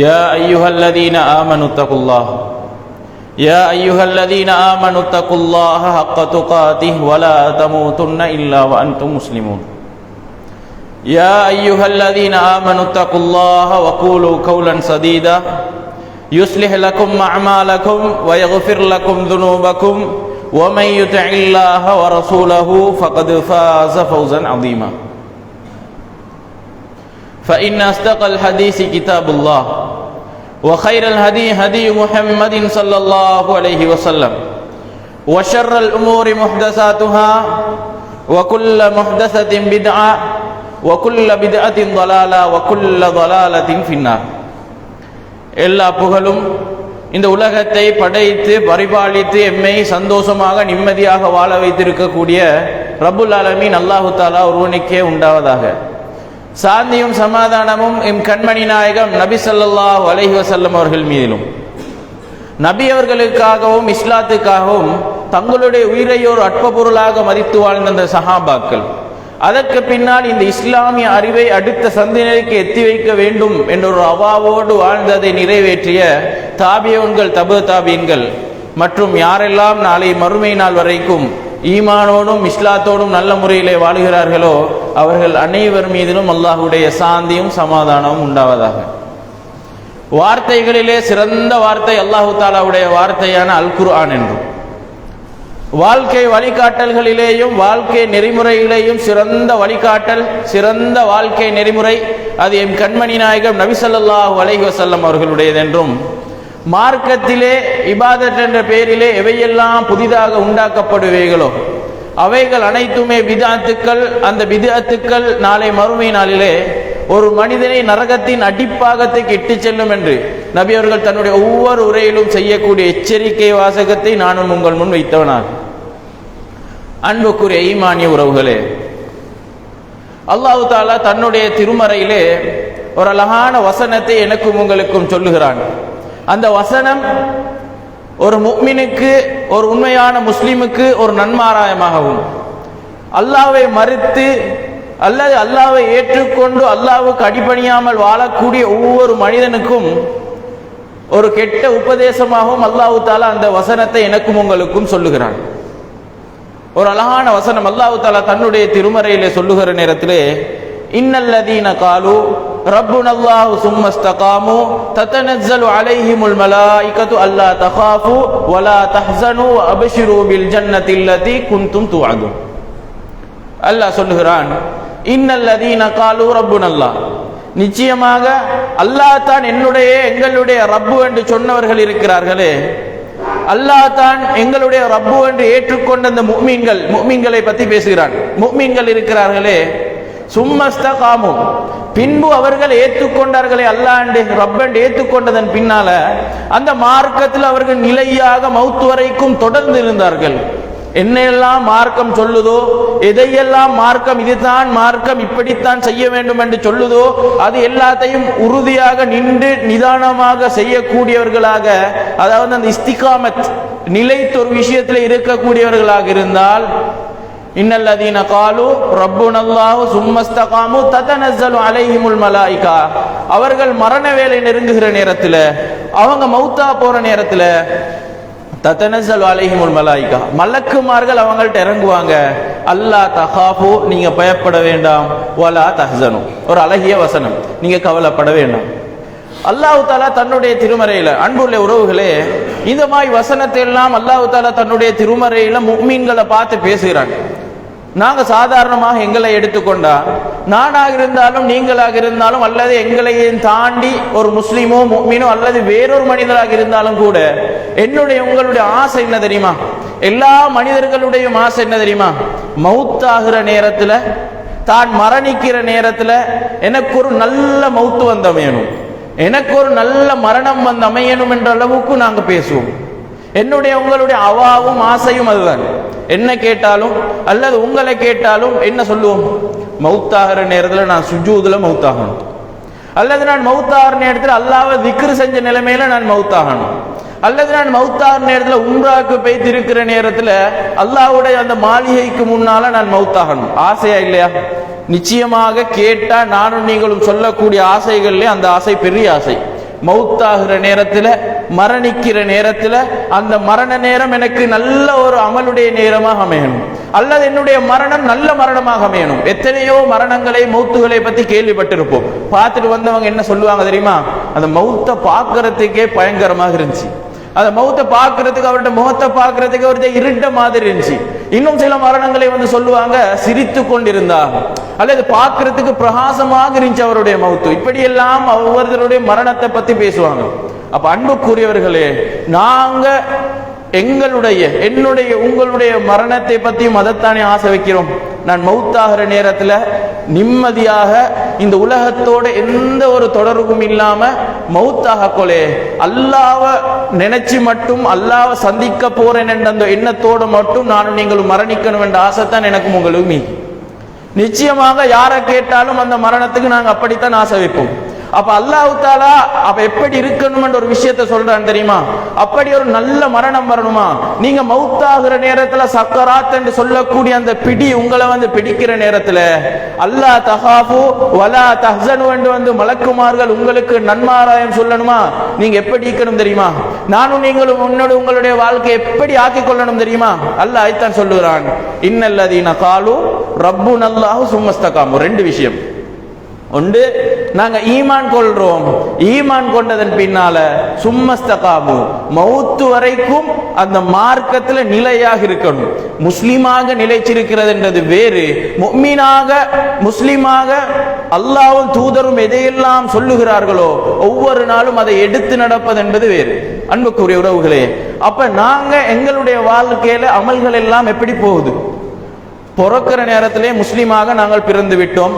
يا أيها الذين آمنوا اتقوا الله يا أيها الذين آمنوا اتقوا الله حق تقاته ولا تموتن إلا وأنتم مسلمون يا أيها الذين آمنوا اتقوا الله وقولوا قولا سديدا يصلح لكم أعمالكم ويغفر لكم ذنوبكم ومن يطع الله ورسوله فقد فاز فوزا عظيما فإن أصدق الحديث كتاب الله وخير الهدي هدي محمد صلى الله عليه وسلم وشر الأمور محدثاتها وكل محدثة بدعة وكل بدعة ضلالة وكل ضلالة في النار. எல்லா புகழும் இந்த உலகத்தை படைத்து பரிபாலித்து எம்மை சந்தோஷமாக நிம்மதியாக வாழ வைத்திருக்கக்கூடிய ரப்புல் ஆலமீன் அல்லாஹு தஆலா ஒருவனுக்கே உண்டாவதாக. சாந்தியும் சமாதானமும் எம் கண்மணி நாயகம் நபி ஸல்லல்லாஹு அலைஹி வஸல்லம் அவர்கள் மீதிலும், நபி அவர்களுக்காகவும் இஸ்லாத்துக்காகவும் தங்களுடைய உயிரை ஒரு அற்ப பொருளாக மதித்து வாழ்ந்த அந்த சஹாபாக்கள், அதற்கு பின்னால் இந்த இஸ்லாமிய அறிவை அடுத்த சந்ததியினருக்கு எத்தி வைக்க வேண்டும் என்ற ஒரு அவாவோடு வாழ்ந்ததை நிறைவேற்றிய தாபியன்கள், தபு தாபியன்கள் மற்றும் யாரெல்லாம் நாளை மறுமை நாள் வரைக்கும் ஈமானோடும் இஸ்லாத்தோடும் நல்ல முறையிலே வாழுகிறார்களோ அவர்கள் அனைவர் மீதிலும் அல்லாஹுடைய சாந்தியும் சமாதானமும் உண்டாவதாக. வார்த்தைகளிலே சிறந்த வார்த்தை அல்லாஹு தாலாவுடைய வார்த்தையான அல் குர்ஆன் என்றும், வாழ்க்கை வழிகாட்டல்களிலேயும் வாழ்க்கை நெறிமுறையிலேயும் சிறந்த வழிகாட்டல், சிறந்த வாழ்க்கை நெறிமுறை அது எம் கண்மணி நாயகம் நபி ஸல்லல்லாஹு அலைஹி வஸல்லம் அவர்களுடையதென்றும், மார்க்கத்திலே இபாதத் என்ற பெயரிலே எவையெல்லாம் புதிதாக உண்டாக்கப்படுவைகளோ அவைகள் அனைத்துமே பித்அத்துக்கள். அந்த பித்அத்துக்கள் நாளை மறுமை நாளிலே ஒரு மனிதனை நரகத்தின் அடிப்பாகத்துக்கு இட்டு செல்லும் என்று நபி அவர்கள் தன்னுடைய ஒவ்வொரு உரையிலும் செய்யக்கூடிய எச்சரிக்கை வாசகத்தை நானும் உங்கள் முன் வைத்தவனாக. அன்புக்குரிய ஈமானிய உறவுகளே, அல்லாஹு தஆலா தன்னுடைய திருமறையிலே ஒரு அழகான வசனத்தை எனக்கும் உங்களுக்கும் சொல்லுகிறான். அந்த வசனம் ஒரு முஃமினுக்கு, ஒரு உண்மையான முஸ்லிமுக்கு ஒரு நன்மாராயமாகவும், அல்லாஹ்வை மறுத்து அல்லது அல்லாஹ்வை ஏற்றுக்கொண்டு அல்லாஹ்வுக்கு அடிபணியாமல் வாழக்கூடிய ஒவ்வொரு மனிதனுக்கும் ஒரு கெட்ட உபதேசமாகவும் அல்லாஹு தஆலா அந்த வசனத்தை எனக்கும் உங்களுக்கும் சொல்லுகிறான். ஒரு அழகான வசனம் அல்லாஹு தஆலா தன்னுடைய திருமறையிலே சொல்லுகிற நேரத்திலே, இன்னல்லதீன காலு ரப்புனல்லாஹு சும்ம இஸ்தகாமு ததனஸ்ஸலு அலைஹிமுல் மலாயிகத்து அல்லா தகாஃபு வலா தஹ்ஸனு வஅப்ஷிரு பில் ஜன்னத்தில்லதி குன்தும் துஅதுன். அல்லாஹ் சொல்லுகிறான், இன்னல்லதீன காலு ரப்புனல்லாஹ், நிச்சயமாக அல்லாஹ் தான் என்னுடைய எங்களுடைய ரப்பு என்று சொன்னவர்கள் இருக்கிறார்களே, அல்லாஹ் தான் எங்களுடைய ரப்பு என்று ஏற்றுக்கொண்ட அந்த முஃமின்களை பற்றி பேசுகிறான். முஃமின்கள் இருக்கிறார்களே, சும்மஸ்தகாமு, பின்பு அவர்கள் ஏற்றுக்கொண்டார்களே, அல்லாஹ் என்று ரப்பென்று ஏற்றுக்கொண்டதன் பின்னால அந்த மார்க்கத்தில் அவர்கள் நிலையாக மௌத்து வரைக்கும் தொடர்ந்து இருந்தார்கள். என்னெல்லாம் மார்க்கம் சொல்லுதோ, எதையெல்லாம் மார்க்கம் இதுதான் மார்க்கம் இப்படித்தான் செய்ய வேண்டும் என்று சொல்லுதோ அது எல்லாத்தையும் உறுதியாக நின்று நிதானமாக செய்யக்கூடியவர்களாக, அதாவது அந்த இஸ்திகாமத் நிலைத்த ஒரு விஷயத்தில் இருக்கக்கூடியவர்களாக இருந்தால், இன்னல்லதீன காலு ரப்புனல்லாஹு சும்ம இஸ்தகாமு ததனஸ்ஸலு அலைஹிமுல் மலாயிகா, அவர்கள் மரண வேலை நெருங்குகிற நேரத்தில், அவங்க மௌத்தா போற நேரத்தில், ததனஸ்ஸலு அலைஹிமுல் மலாயிகா, மலக்குமார்கள் அவங்கள்ட்ட இறங்குவாங்க. அல்லா தகாஃபு, நீங்க பயப்பட வேண்டாம், வலா தஹ்ஸனு, ஒரு அழகிய வசனம், நீங்க கவலைப்பட வேண்டாம். அல்லாஹு தஆலா தன்னுடைய திருமறையில, அன்புள்ள உறவுகளே, இந்த மாதிரி வசனத்தை எல்லாம் அல்லாஹு தஆலா தன்னுடைய திருமறையில முஃமின்களை பார்த்து பேசுகிறான். நாங்க சாதாரணமாக எங்களை எடுத்துக்கொண்டா, நானாக இருந்தாலும் நீங்களாக இருந்தாலும் அல்லது எங்களையும் தாண்டி ஒரு முஸ்லிமோ முஃமினோ அல்லது வேறொரு மனிதராக இருந்தாலும் கூட என்னுடைய உங்களுடைய ஆசை என்ன தெரியுமா? எல்லா மனிதர்களுடைய ஆசை என்ன தெரியுமா? மௌத்தாகிற நேரத்துல, தான் மரணிக்கிற நேரத்துல எனக்கு ஒரு நல்ல மௌத்து வந்து அமையணும், எனக்கு ஒரு நல்ல மரணம் வந்து அமையணும் என்ற அளவுக்கு நாங்க பேசுவோம். என்னுடைய உங்களுடைய அவாவும் ஆசையும் அதுதான். என்ன கேட்டாலும் அல்லது உங்களை கேட்டாலும் என்ன சொல்லுவோம்? மௌத்தாகிற நேரத்தில் நான் சுஜூதுல மௌத்தாகணும், அல்லது நான் மௌத்தாகிற நேரத்தில் அல்லாஹ்வை திக்ர் செஞ்ச நிலைமையில நான் மௌத்தாகணும், அல்லது நான் மௌத்தாகிற நேரத்தில் உம்ராக்கு போய் இருக்கிற நேரத்தில் அல்லாஹ்வுடைய அந்த மாளிகைக்கு முன்னால நான் மௌத்தாகணும். ஆசையா இல்லையா? நிச்சயமாக கேட்டா நானும் நீங்களும் சொல்லக்கூடிய ஆசைகள்ல அந்த ஆசை பெரிய ஆசை. மௌத்தாகிற நேரத்தில், மரணிக்கிற நேரத்தில், அந்த மரண நேரம் எனக்கு நல்ல ஒரு அமலுடைய நேரமாக அமையணும், அல்லது என்னுடைய மரணம் நல்ல மரணமாக அமையணும். எத்தனையோ மரணங்களை, மௌத்துகளை பத்தி கேள்விப்பட்டிருப்போம். பார்த்துட்டு வந்தவங்க என்ன சொல்லுவாங்க தெரியுமா? அந்த மௌத்தை பார்க்கறதுக்கே பயங்கரமாக இருந்துச்சு, அந்த மௌத்தை பார்க்கறதுக்கு, அவருடைய முகத்தை பார்க்கறதுக்கு அவருடைய இருண்ட மாதிரி இருந்துச்சு. இன்னும் சில மரணங்களை சொல்லுவாங்க, சிரித்து கொண்டிருந்தார், அல்லது பார்க்கறதுக்கு பிரகாசமாக இருந்துச்சு அவருடைய மௌத்து. இப்படியெல்லாம் ஒவ்வொருத்தருடைய மரணத்தை பத்தி பேசுவாங்க. அப்ப அன்புக்குரியவர்களே, நாங்க என்னுடைய உங்களுடைய மரணத்தை பற்றியும் அதைத்தானே ஆசை வைக்கிறோம். நான் மௌத்தாகிற நேரத்தில் நிம்மதியாக இந்த உலகத்தோட எந்த ஒரு தொடர்பும் இல்லாம மௌத்தாக கொலே அல்லாஹ்வை நினைச்சு மட்டும் அல்லாஹ்வை சந்திக்க போறேன் என்ற அந்த எண்ணத்தோடு மட்டும் நானும் நீங்களும் மரணிக்கணும் என்ற ஆசை தான் எனக்கும் உங்களுக்கும். நிச்சயமாக யாரை கேட்டாலும் அந்த மரணத்துக்கு நாங்கள் அப்படித்தான் ஆசை வைப்போம். அப்ப அல்லாஹ் தஆலா அப்ப எப்படி இருக்கணும் என்ற ஒரு விஷயத்தை சொல்றான் தெரியுமா? அப்படி ஒரு நல்ல மரணம் வரணுமா? நீங்க மௌத்தாகிற நேரத்துல சக்கராத் என்று சொல்லக்கூடிய அந்த பிடி உங்களை பிடிக்கிற நேரத்துல அல்லாஹ் தகாஃபு வலா தஹ்சனு என்று மலக்குமார்கள் உங்களுக்கு நன்மாராயம் சொல்லணுமா? நீங்க எப்படி இருக்கணும் தெரியுமா? நானும் நீங்களும் உங்களுடைய வாழ்க்கை எப்படி ஆக்கிக் கொள்ளணும் தெரியுமா? அல்லாஹ் ஐத்தான் சொல்லுகிறான், இன்னல்லதீன காலு ரப்புனல்லாஹு சும்மஸ்தகாமு. ரெண்டு விஷயம். ஒன்று, நாங்க ஈமான் கொள்றோம், ஈமான் கொண்டதன் பின்னால சும்மஸ்தகாமு, மௌத்து வரைக்கும் அந்த மார்க்கத்துல நிலையாக இருக்கணும். முஸ்லிமாக நிலைச்சிருக்கிறது என்றது வேறு, முஸ்லிமாக அல்லாஹ்வும் தூதரும் எதையெல்லாம் சொல்லுகிறார்களோ ஒவ்வொரு நாளும் அதை எடுத்து நடப்பது என்பது வேறு. அன்புக்குரிய உறவுகளே, அப்ப நாங்க எங்களுடைய வாழ்க்கையில அமல்கள் எல்லாம் எப்படி போகுது? பிறக்கிற நேரத்திலே முஸ்லிமாக நாங்கள் பிறந்து விட்டோம்,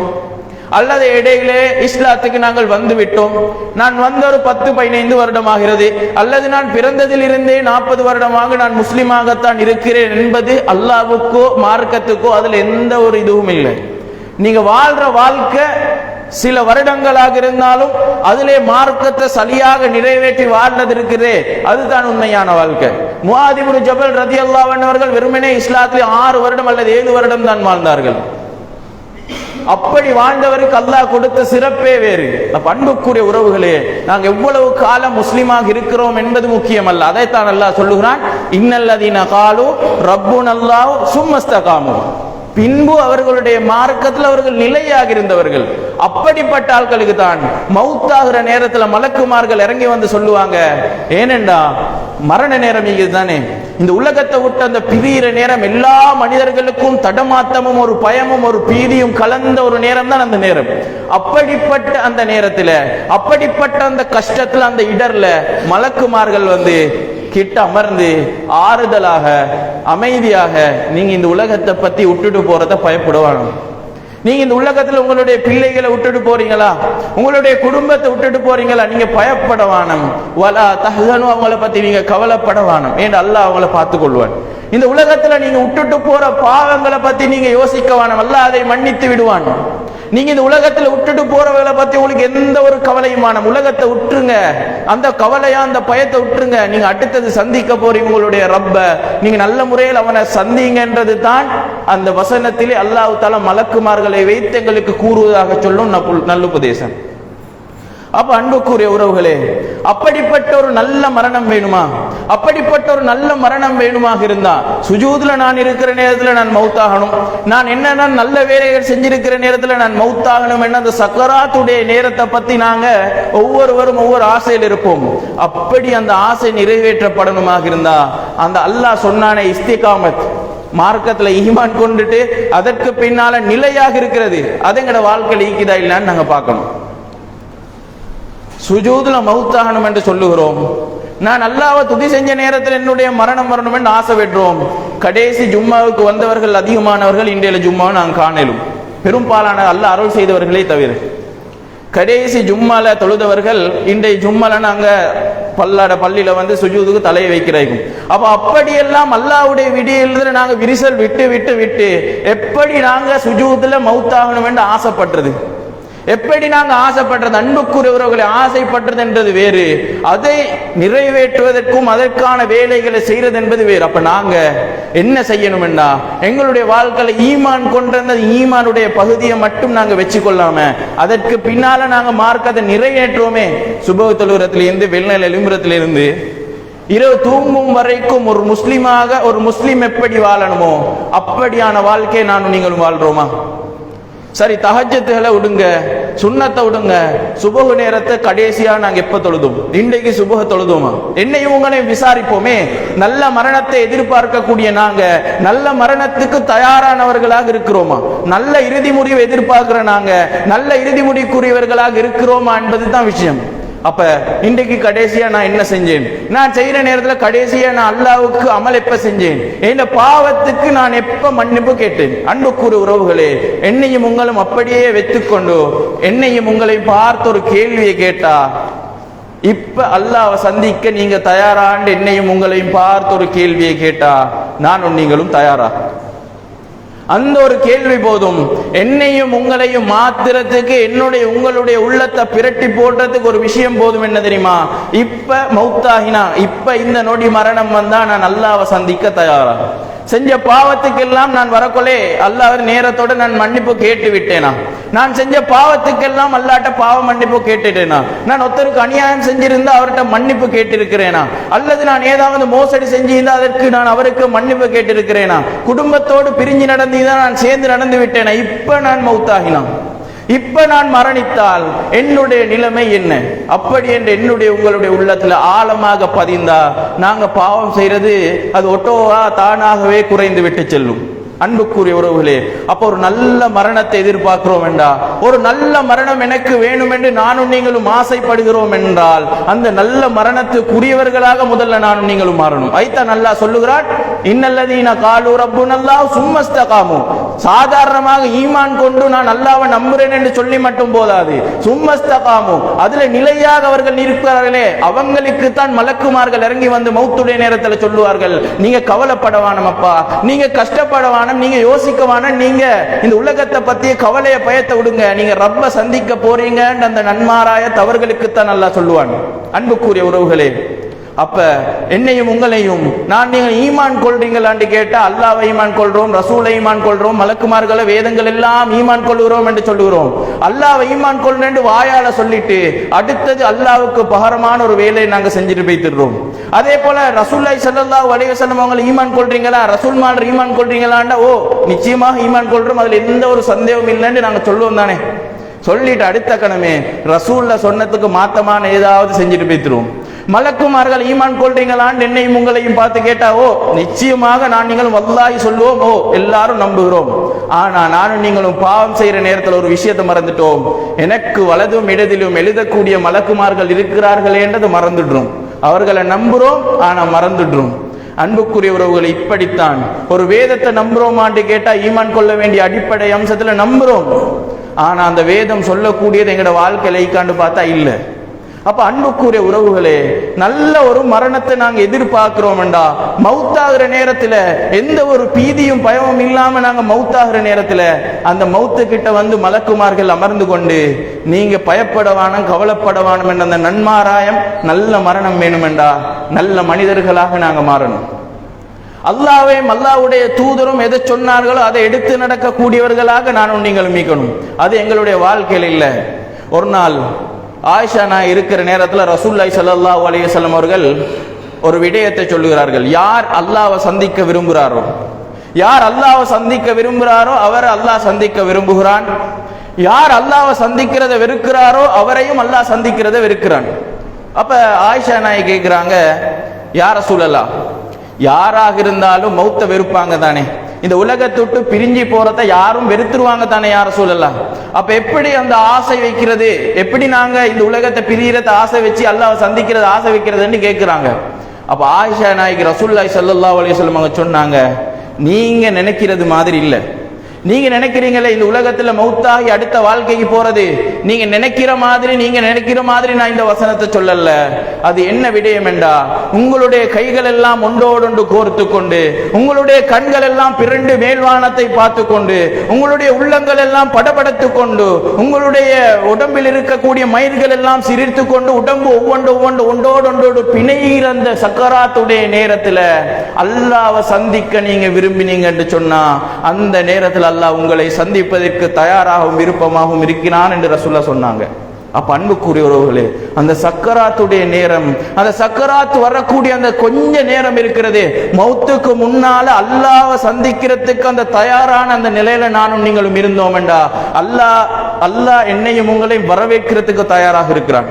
அல்லது இடையிலே இஸ்லாத்துக்கு நாங்கள் வந்து விட்டோம். நான் வந்த ஒரு 10-15 வருடமாகிறது, அல்லது நான் பிறந்ததில் இருந்தே 40 வருடமாக நான் முஸ்லிமாகத்தான் இருக்கிறேன் என்பது அல்லாஹ்வுக்கோ மார்க்கத்துக்கோ அதுல எந்த ஒரு இதுவும் இல்லை. நீங்க வாழ்ற வாழ்க்கை சில வருடங்களாக இருந்தாலும் அதிலே மார்க்கத்தை சரியாக நிறைவேற்றி வாழ்ந்தது இருக்கிறதே, அதுதான் உண்மையான வாழ்க்கை. முஆத் இப்னு ஜபல் ரலியல்லாஹு அன்ஹு அவர்கள் வெறுமனே இஸ்லாத்தில் 6 வருடம் அல்லது 7 வருடம் தான் வாழ்ந்தார்கள். அப்படி வாழ்ந்தவருக்கு அல்லாஹ் கொடுத்த சிறப்பே வேறு. அன்புக்குரிய உறவுகளே, நாங்கள் எவ்வளவு காலம் முஸ்லிமாக இருக்கிறோம் என்பது முக்கியம் அல்ல. அதைத்தான் அல்லாஹ் சொல்லுகிறான், இன்னல்லதீன காலு ரப்புனல்லாஹு சும்மஸ்தகாமு. பின்பு அவர்களுடைய மார்க்கத்தில் அவர்கள் நிலையாக இருந்தவர்கள். அப்படிப்பட்ட ஆட்களுக்கு தான் மௌத்தாகிற நேரத்தில் மலக்குமார்கள் இறங்கி சொல்லுவாங்க. ஏனென்றா மரண நேரம் இதுதானே, இந்த உலகத்தை விட்டு அந்த பிரியிற நேரம் எல்லா மனிதர்களுக்கும் தடமாத்தமும் ஒரு பயமும் ஒரு பீதியும் கலந்த ஒரு நேரம் தான் அந்த நேரம். அப்படிப்பட்ட அந்த நேரத்தில், அப்படிப்பட்ட அந்த கஷ்டத்தில், அந்த இடர்ல மலக்குமார்கள் கிட்ட அமர்ந்து ஆறுதலாக அமைதியாக, நீங்க இந்த உலகத்தை பத்தி விட்டுட்டு போறத பயப்படுவாங்க. நீங்க இந்த உலகத்துல உங்களுடைய பிள்ளைகளை விட்டுட்டு போறீங்களா, உங்களுடைய குடும்பத்தை விட்டுட்டு போறீங்களா, நீங்க பயப்படவானம். வலா தஹ்சனு, அவங்களை பத்தி நீங்க கவலைப்படவானம். ஏன் அல்லாஹ் அவங்களை பார்த்து கொள்வான். இந்த உலகத்துல நீங்க விட்டுட்டு போற பாவங்களை பத்தி நீங்க யோசிக்கவானம், அல்லாஹ் அதை மன்னித்து விடுவான். நீங்க இந்த உலகத்துல விட்டுட்டு போறவங்களை பத்தி உங்களுக்கு எந்த ஒரு கவலையுமான, உலகத்தை விட்டுருங்க, அந்த கவலையா அந்த பயத்தை விட்டுருங்க. நீங்க அடுத்தது சந்திக்க போறீங்க உங்களுடைய ரப்ப, நீங்க நல்ல முறையில் அவனை சந்திங்கன்றது தான் அந்த வசனத்திலே அல்லாஹ் தஆலா மலக்குமார்களை வைத்து எங்களுக்கு கூறுவதாக சொல்லும் நல்லுபதேசம். அப்ப அன்புக்குரிய உறவுகளே, அப்படிப்பட்ட ஒரு நல்ல மரணம் வேணுமா? அப்படிப்பட்ட ஒரு நல்ல மரணம் வேணுமாக இருந்தா சுஜூதுல நான் இருக்கிற நேரத்தில் நான் மௌத்தாகணும், நான் என்ன நல்ல வேலைகள் செஞ்சிருக்கிற நேரத்தில் நான் மௌத்தாகணும் என்ற அந்த சக்கராத்துடைய நேரத்தை பத்தி நாங்க ஒவ்வொருவரும் ஒவ்வொரு ஆசையில் இருப்போம். அப்படி அந்த ஆசை நிறைவேற்றப்படணுமாக இருந்தா அந்த அல்லாஹ் சொன்னானே இஸ்திகாமத், மார்க்கத்துல ஈமான் கொண்டுட்டு அதற்கு பின்னால நிலையாக இருக்கிறது, அது எங்கட வாழ்க்கையில் ஈக்குதா இல்லைன்னு நாங்க பார்க்கணும். சுஜூதுல மௌத்தாகணும் என்று சொல்லுகிறோம். நான் அல்லாஹ்வை துதி செஞ்ச நேரத்தில் என்னுடைய மரணம் வரணும் என்று ஆசை பெற்றோம். கடைசி ஜும்மாவுக்கு வந்தவர்கள் அதிகமானவர்கள் இன்றைய ஜும்மாவை நாங்கள் காணலும், பெரும்பாலான அல்லாஹ் அருள் செய்தவர்களே தவிர. கடைசி ஜும்மால தொழுதவர்கள் இன்றைய ஜும்மால நாங்க பள்ளியில சுஜூதுக்கு தலையை வைக்கிறோம். அப்ப அப்படியெல்லாம் அல்லாஹ்வுடைய விடியல்ல நாங்க விரிசல் விட்டு விட்டு விட்டு எப்படி நாங்க சுஜூதுல மௌத்தாகணும் என்று ஆசைப்பட்டது. எப்படி நாங்க ஆசைப்படுறது, அன்புக்குரியவர்களை ஆசைப்படுறது என்றது வேறு, அதை நிறைவேற்றுவதற்கும் அதற்கான வேலைகளை செய்யறது என்பது வேறு. அப்ப நாங்க என்ன செய்யணும்னா, எங்களுடைய வாழ்க்கையில ஈமான் கொண்ட ஈமானுடைய பகுதியை மட்டும் நாங்க வச்சு கொள்ளாம அதற்கு பின்னால நாங்க மார்க்கத்தை நிறைவேற்றுவோமே. சுபஹ் தொழுகிறத்திலிருந்து வெள்ளல் எழும்புறத்திலிருந்து இரவு தூங்கும் வரைக்கும் ஒரு முஸ்லிமாக ஒரு முஸ்லிம் எப்படி வாழணுமோ அப்படியான வாழ்க்கையை நானும் நீங்களும் வாழ்றோமா? சரி, தஹஜ்ஜுகளை விடுங்க, சுன்னத்தை விடுங்க, சுபஹ் நேரத்தை கடைசியா நாங்க எப்ப தொழுதும்? இன்றைக்கு சுபஹ் தொழுதுமா? என்னையும் உங்களையும் விசாரிப்போமே. நல்ல மரணத்தை எதிர்பார்க்கக்கூடிய நாங்க நல்ல மரணத்துக்கு தயாரானவர்களாக இருக்கிறோமா? நல்ல இறுதி முடிவு எதிர்பார்க்கிற நாங்க நல்ல இறுதி முடிவுக்குரியவர்களாக இருக்கிறோமா என்பது தான் விஷயம். அப்ப இன்றைக்கு கடைசியா நான் என்ன செஞ்சேன்? நான் செய்யற நேரத்தில் கடைசியா நான் அல்லாஹ்வுக்கு அமல் எப்ப செஞ்சேன்? இந்த பாவத்துக்கு நான் எப்ப மன்னிப்பு கேட்டேன்? அன்புக்குரிய உறவுகளே, என்னையும் உங்களும் அப்படியே வைத்துக்கொண்டு என்னையும் உங்களையும் பார்த்து ஒரு கேள்வியை கேட்டா, இப்ப அல்லாஹ்வை சந்திக்க நீங்க தயாராண்டு என்னையும் உங்களையும் பார்த்து ஒரு கேள்வியை கேட்டா நானும் நீங்களும் தயாரா? அந்த ஒரு கேள்வி போதும் என்னையும் உங்களையும் மாத்திரத்துக்கு, என்னுடைய உங்களுடைய உள்ளத்தை பிரட்டி போடுறதுக்கு ஒரு விஷயம் போதும். என்ன தெரியுமா? இப்ப மௌத்தாகினா, இப்ப இந்த நொடி மரணம் வந்தா நான் அல்லாஹ்வை சந்திக்க தயாரா? செஞ்ச பாவத்துக்கெல்லாம் நான் வரக்கொள்ளே அல்லாஹ் நேரத்தோட நான் மன்னிப்பு கேட்டு விட்டேனா? நான் செஞ்ச பாவத்துக்கெல்லாம் அல்லாட்ட பாவ மன்னிப்பு கேட்டுட்டேனா? நான் ஒருத்தருக்கு அநியாயம் செஞ்சிருந்தா அவர்கிட்ட மன்னிப்பு கேட்டிருக்கிறேனா? அல்லது நான் ஏதாவது மோசடி செஞ்சிருந்தா அதற்கு நான் அவருக்கு மன்னிப்பு கேட்டிருக்கிறேனா? குடும்பத்தோடு பிரிஞ்சு நடந்தீங்கன்னா நான் சேர்ந்து நடந்து விட்டேனா? இப்ப நான் மௌத்தாகினா, இப்ப நான் மரணித்தால் என்னுடைய நிலைமை என்ன? அப்படி என்று என்னுடைய உங்களுடைய உள்ளத்துல ஆழமாக பதிந்தா நாங்க பாவம் செய்யறது அது ஒட்டோவா தானாகவே குறைந்து விட்டு செல்லும். அன்புக்குரிய உறவுகளே, அப்போ ஒரு நல்ல மரணத்தை எதிர்பார்க்கிறோம் என்றா, ஒரு நல்ல மரணம் எனக்கு வேணும் என்று நானும் நீங்களும் ஆசைப்படுகிறோம் என்றால் அந்த நல்ல மரணத்துக்குரியவர்களாக முதல்ல நானும் நீங்களும் மாறணும். ஐத்தான் அல்லாஹ் சொல்லுகிறான், இன்னல்லதீன காலு ரப்புனல்லாஹு சும்மஸ்தகாமு. சாதாரணமாக ஈமான் கொண்டு நான் அல்லாஹ்வை நம்புறேன் என்று சொல்லி மட்டும் போதாது, சும்மஸ்தகாமு, அதுல நிலையாக அவர்கள் இருக்கிறார்களே அவங்களுக்கு தான் மலக்குமார்கள் இறங்கி வந்து மௌத்துடைய நேரத்தில் சொல்லுவார்கள், நீங்க கவலைப்படவானம் அப்பா, நீங்க கஷ்டப்படவான, நீங்க யோசிக்கவான, நீங்க இந்த உலகத்தை பத்திய கவலைய பயத்தை விடுங்க, நீங்க ரப்ப சந்திக்க போறீங்க அந்த நன்மாராய தவறுகளுக்கு தான் அல்லாஹ் சொல்லுவான். அன்புக்குரிய உறவுகளே, அப்ப என்னையும் உங்களையும் நான் நீங்க ஈமான் கொள்றீங்களான்னு கேட்டா அல்லாஹ்வை ஈமான் கொள்றோம், ரசூலை ஈமான் கொள்றோம், மலக்குமார்களை வேதங்கள் எல்லாம் ஈமான் கொள்கிறோம் என்று சொல்லுகிறோம். அல்லாஹ்வை ஈமான் கொள்றேன் வாயால சொல்லிட்டு அடுத்தது அல்லாஹ்வுக்கு பகரமான ஒரு வேலையை நாங்க செஞ்சுட்டு போய்த்திடுறோம். அதே போல ரசூலுல்லாஹி ஸல்லல்லாஹு அலைஹி வஸல்லம் அவங்களை ஈமான் கொள்றீங்களா, ரசூல்மார் ஈமான் கொள்றீங்களாண்டா ஓ நிச்சயமாக ஈமான் கொள்றோம், அதுல எந்த ஒரு சந்தேகம் இல்லைன்னு நாங்க சொல்லுவோம் தானே. சொல்லிட்டு அடுத்த கணமே ரசூல்ல சொன்னதுக்கு மாத்தமான ஏதாவது செஞ்சுட்டு போய்த்திருவோம். மலக்குமார்கள் ஈமான் கொள்றீங்களான்னு என்னையும் உங்களையும் பார்த்து கேட்டா ஓ நிச்சயமாக நான் நீங்களும் வல்லாஹி சொல்லுவோம், ஓ எல்லாரும் நம்புகிறோம். ஆனா நானும் நீங்களும் பாவம் செய்யற நேரத்தில் ஒரு விஷயத்தை மறந்துட்டோம், எனக்கு வலதும் இடத்திலும் எழுதக்கூடிய மலக்குமார்கள் இருக்கிறார்கள் என்றது மறந்துடுறோம். அவர்களை நம்புறோம் ஆனா மறந்துடுறோம். அன்புக்குரிய உறவுகளை, இப்படித்தான் ஒரு வேதத்தை நம்புறோமான்னு கேட்டா ஈமான் கொள்ள வேண்டிய அடிப்படை அம்சத்துல நம்புறோம், ஆனா அந்த வேதம் சொல்லக்கூடியது எங்கட வாழ்க்கையில ஈக்காண்டு பார்த்தா இல்ல. அப்ப அன்புக்குரிய உறவுகளே, நல்ல ஒரு மரணத்தை நாங்க எதிர்பார்க்கிறோம்டா, மௌத்தாகிற நேரத்துல எந்த ஒரு பீதியும் பயமும் இல்லாம நாங்க மௌத்தாகிற நேரத்துல அந்த மௌத்து கிட்ட வந்து மலக்குமார்கள் அமர்ந்து கொண்டு நீங்க பயப்படவானும் கவலைப்படவானும் என்ற அந்த நன்மாராயம் நல்ல மரணம் வேணுமெண்டா நல்ல மனிதர்களாக நாங்க மாறணும். அல்லாஹ்வையும் அல்லாஹ்வுடைய தூதரும் எதை சொன்னார்களோ அதை எடுத்து நடக்கக்கூடியவர்களாக நானும் நீங்கள் மீக்கணும். அது எங்களுடைய வாழ்க்கையில் இல்லை. ஒரு நாள் ஆயிஷா நான் இருக்கிற நேரத்தில் ரசூலுல்லாஹி ஸல்லல்லாஹு அலைஹி வஸல்லம் அவர்கள் ஒரு விடயத்தை சொல்லுகிறார்கள். யார் அல்லாஹ்வை சந்திக்க விரும்புகிறாரோ, யார் அல்லாஹ்வை சந்திக்க விரும்புகிறாரோ அவரை அல்லாஹ் சந்திக்க விரும்புகிறான். யார் அல்லாஹ்வை சந்திக்கிறத வெறுக்கிறாரோ அவரையும் அல்லாஹ் சந்திக்கிறத வெறுக்கிறான். அப்ப ஆயிஷா நாய் கேட்கிறாங்க, யார் ரசூலல்லாஹ், யாராக இருந்தாலும் மௌத்த வெறுப்பாங்க தானே, இந்த உலகத்தை விட்டு பிரிஞ்சு போறத யாரும் வெறுத்துருவாங்க தானே யார் ரசூலல்லாஹ், அப்ப எப்படி அந்த ஆசை வைக்கிறது, எப்படி நாங்க இந்த உலகத்தை பிரியறத ஆசை வச்சு அல்லாஹ்வை சந்திக்கிறது ஆசை வைக்கிறதுன்னு கேட்கிறாங்க. அப்ப ஆயிஷா நாய்க்கு ரசூலுல்லாஹி ஸல்லல்லாஹு அலைஹி வஸல்லம் அவங்க சொன்னாங்க, நீங்க நினைக்கிறது மாதிரி இல்லை, நீங்க நினைக்கிறீங்களே இந்த உலகத்துல மௌத்தாகி அடுத்த வாழ்க்கைக்கு போறது, நீங்க நினைக்கிற மாதிரி நான் இந்த வசனத்தை சொல்லல. அது என்ன விடயம் என்றா, உங்களுடைய கைகள் எல்லாம் ஒன்றோடொன்று கோர்த்து கொண்டு, உங்களுடைய கண்கள் எல்லாம் பிறண்டு மேல்வானத்தை பார்த்து கொண்டு, உங்களுடைய உள்ளங்கள் எல்லாம் படபடத்து கொண்டு, உங்களுடைய உடம்பில் இருக்கக்கூடிய மயிர்கள் எல்லாம் சிரித்து கொண்டு, உடம்பு ஒன்றோடொன்றோடு பிணைகிற அந்த சக்கராத்துடைய நேரத்தில் அல்லாஹ்வை சந்திக்க நீங்க விரும்பினீங்க என்று சொன்னா, அந்த நேரத்தில் அல்லாஹ் உங்களை சந்திப்பதற்கு தயாராகவும் விருப்பமாகவும் இருக்கிறான் என்று ரசூலுல்லாஹ் சொன்னாங்க. அப்ப அன்புக்குரியவர்களே, அந்த சக்கராத்துடைய நேரம், அந்த சக்கராத்து வரக்கூடிய அந்த கொஞ்ச நேரம் இருக்கிறது, மௌத்துக்கு முன்னால அல்லாஹ்வை சந்திக்கிறதுக்கு அந்த தயாரான அந்த நிலையில நானும் நீங்களும் இருந்தோம் என்றா, அல்லாஹ் என்னையும் உங்களையும் வரவேற்கிறதுக்கு தயாராக இருக்கிறான்.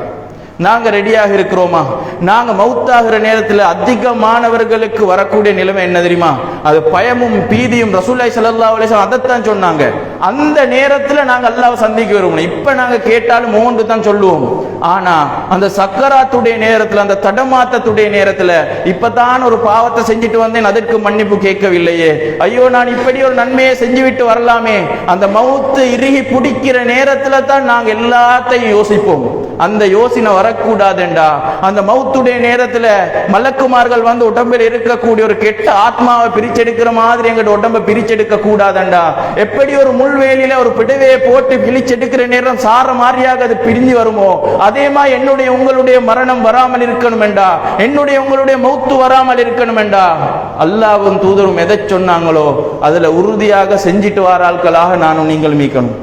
நாங்க ரெடியாக இருக்கிறோமா? நாங்க மௌத்தாகிற நேரத்தில் அதிகமானவர்களுக்கு வரக்கூடிய நிலைமை என்ன தெரியுமா? அது பயமும் பீதியும். ரசூலுல்லாஹி ஸல்லல்லாஹு அலைஹி வஸல்லம் அதைத்தான் சொன்னாங்க. அந்த நேரத்தில் நாங்க அல்லாஹ்வை சந்திக்க விரும்பணும். இப்ப நாங்க கேட்டாலும் மோன்று தான் சொல்லுவோம். ஆனா அந்த சக்கராத்துடைய நேரத்தில், அந்த தடமாத்தத்துடைய நேரத்தில், இப்பதான் ஒரு பாவத்தை செஞ்சுட்டு வந்தேன், அதற்கு மன்னிப்பு கேட்கவில்லையே, ஐயோ நான் இப்படி ஒரு நன்மையை செஞ்சு விட்டு வரலாமே, அந்த மௌத்து இறுகி பிடிக்கிற நேரத்தில் தான் நாங்க எல்லாத்தையும் யோசிப்போம். அந்த யோசனை வரக்கூடாதுண்டா. அந்த மௌத்துடைய நேரத்தில் மலக்குமார்கள் வந்து உடம்பில் இருக்கக்கூடிய ஒரு கெட்ட ஆத்மாவை பிரிச்செடுக்கிற மாதிரி எங்க உடம்பை பிரிச்செடுக்க கூடாதுண்டா. எப்படி ஒரு முள்வேலியில ஒரு பிடவையை போட்டு பிரிச்செடுக்கிற நேரம் சார மாதிரியாக அது பிரிஞ்சு வருமோ, அதே மாதிரி என்னுடைய உங்களுடைய மரணம் வராமல் இருக்கணும் என்றா, என்னுடைய உங்களுடைய மௌத்து வராமல் இருக்கணும் என்றா, அல்லாஹ்வும் தூதரும் எதை சொன்னாங்களோ அதுல உறுதியாக செஞ்சிட்டு வர ஆட்களாக நானும் நீங்கள் மீக்கணும்.